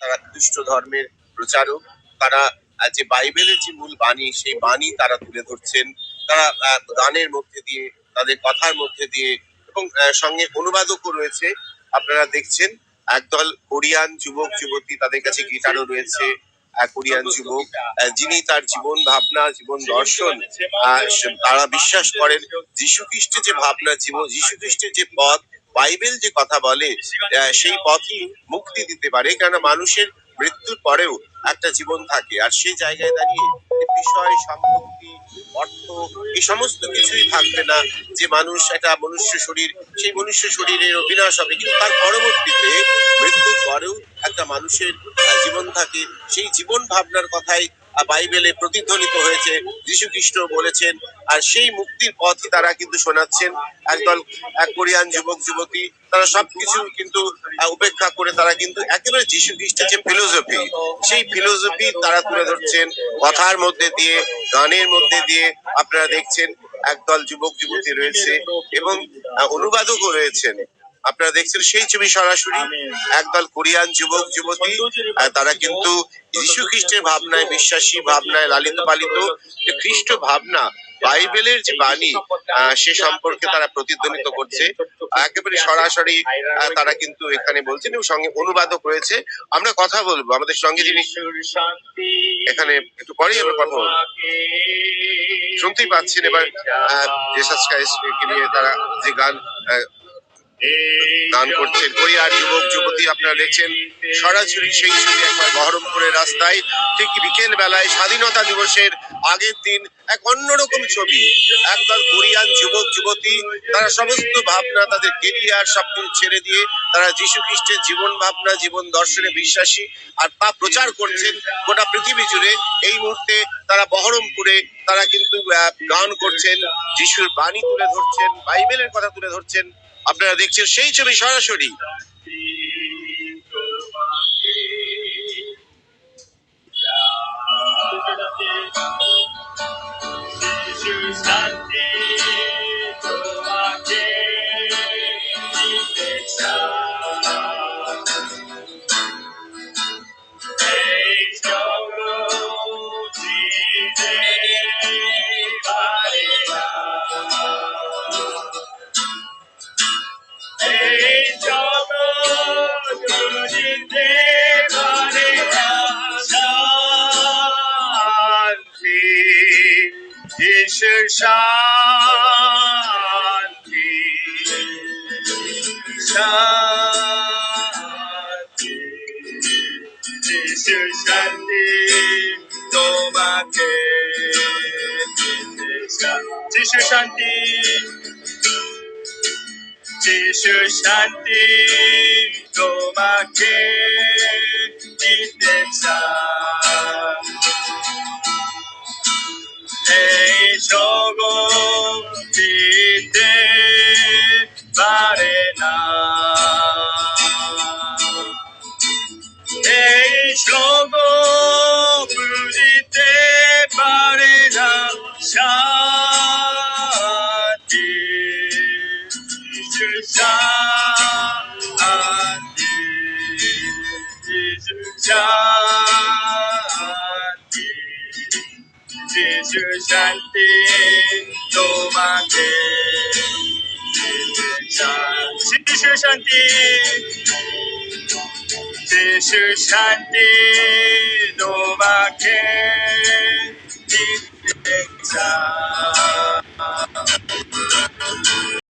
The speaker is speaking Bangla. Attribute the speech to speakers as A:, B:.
A: তারা খ্রিস্ট ধর্মের প্রচারক। তারা যে বাইবেলের যে মূল বাণী, সেই বাণী তারা তুলে ধরছেন। তারা গানের মধ্যে দিয়ে, তাদের কথার মধ্যে দিয়ে, এবং সঙ্গে অনুবাদকও রয়েছে। আপনারা দেখছেন একদল কোরিয়ান যুবক যুবতী, তাদের কাছে গিটারও রয়েছে। কোরিয়ান যুবক, যিনি তার জীবন ভাবনা, জীবন দর্শন, তারা বিশ্বাস করেন যীশু খ্রিস্টের যে ভাবনা, যীশু খ্রিস্টের যে পথ, বাইবেল যে কথা বলে, সেই পথই মুক্তি দিতে পারে। কেননা মানুষের মৃত্যুর পরেও একটা জীবন থাকে, আর সেই জায়গায় দাঁড়িয়ে বিষয়, সম্পত্তি, অর্থ, এই সমস্ত কিছুই থাকবে না। যে মানুষ একটা মনুষ্য শরীর, সেই মনুষ্য শরীরের বিনাশ হবে, কিন্তু তার পরবর্তীতে মৃত্যুর পরেও একটা মানুষের জীবন থাকে। সেই জীবন ভাবনার কথাই বাইবেলে প্রতিধ্বনিত হয়েছে, যীশু খ্রিস্ট বলেছেন। আর সেই মুক্তির পথই তারা কিন্তু শোনাচ্ছেন। একদল কোরিয়ান যুবক যুবতী, তারা সবকিছু কিন্তু উপেক্ষা করে তারা কিন্তু একেবারে যীশু খ্রিস্টের যে ফিলোসফি, সেই ফিলোসফি তারা তুলে ধরছেন কথার মধ্যে দিয়ে, গানের মধ্যে দিয়ে। আপনারা দেখছেন একদল যুবক যুবতী রয়েছে এবং অনুবাদকও রয়েছেন। আপনারা দেখছেন সেই ছবি সরাসরি একদল কোরিয়ান যুবক যুবতী, তারা কিন্তু যীশু খ্রিস্টের ভাবনায় বিশ্বাসী, ভাবনায় লালিত পালিত। যে খ্রিস্ট ভাবনা, বাইবেলের যে বাণী, সে সম্পর্কে তারা প্রতিধ্বনিত করছে একেবারে সরাসরি। তারা কিন্তু এখানে বলছেন এবং সঙ্গে অনুবাদক রয়েছে। আমরা কথা বলবো আমাদের সঙ্গে, যিনি এখানে একটু পরেই আমরা কথা বলবো। শুনতেই পাচ্ছেন এবার জেসাস ক্রাইস্টকে নিয়ে তারা যে গান করছেন কোরিয়ার যুবক যুবতী। আপনারা দেখছেন সরাসরি সেই ছবি একবার বহরমপুরের রাস্তায়, ঠিক বিকেল বেলায় স্বাধীনতা দিবসের আগের দিন, এক অন্যরকম ছবি। একদল কোরিয়ান যুবক যুবতী, তারা সমস্ত ভাবনা, তাদের কেরিয়ার সবকিছু ছেড়ে দিয়ে তারা যীশু খ্রিস্টের জীবন ভাবনা, জীবন দর্শনে বিশ্বাসী, আর তা প্রচার করছেন গোটা পৃথিবী জুড়ে। এই মুহূর্তে তারা বহরমপুরে, তারা কিন্তু গান করছেন, যিশুর বাণী তুলে ধরছেন, বাইবেলের কথা তুলে ধরছেন। আপনারা দেখছেন সেই ছবি সরাসরি। শান্তি শান্তি যিশু শান্তি তোমাকে, যিশু শান্তি, যিশু শান্তি তোমাকে দিতে চায়। এই জগৎ দিতে পারে না, এই জগৎ দিতে পারে না শান্তি, যিশু শান্তি, যিশু শান্তি, যিশু শান্তি তোমাকে দিতে চায়। যিশু শান্তি, যিশু শান্তি তোমাকে দিতে চায়।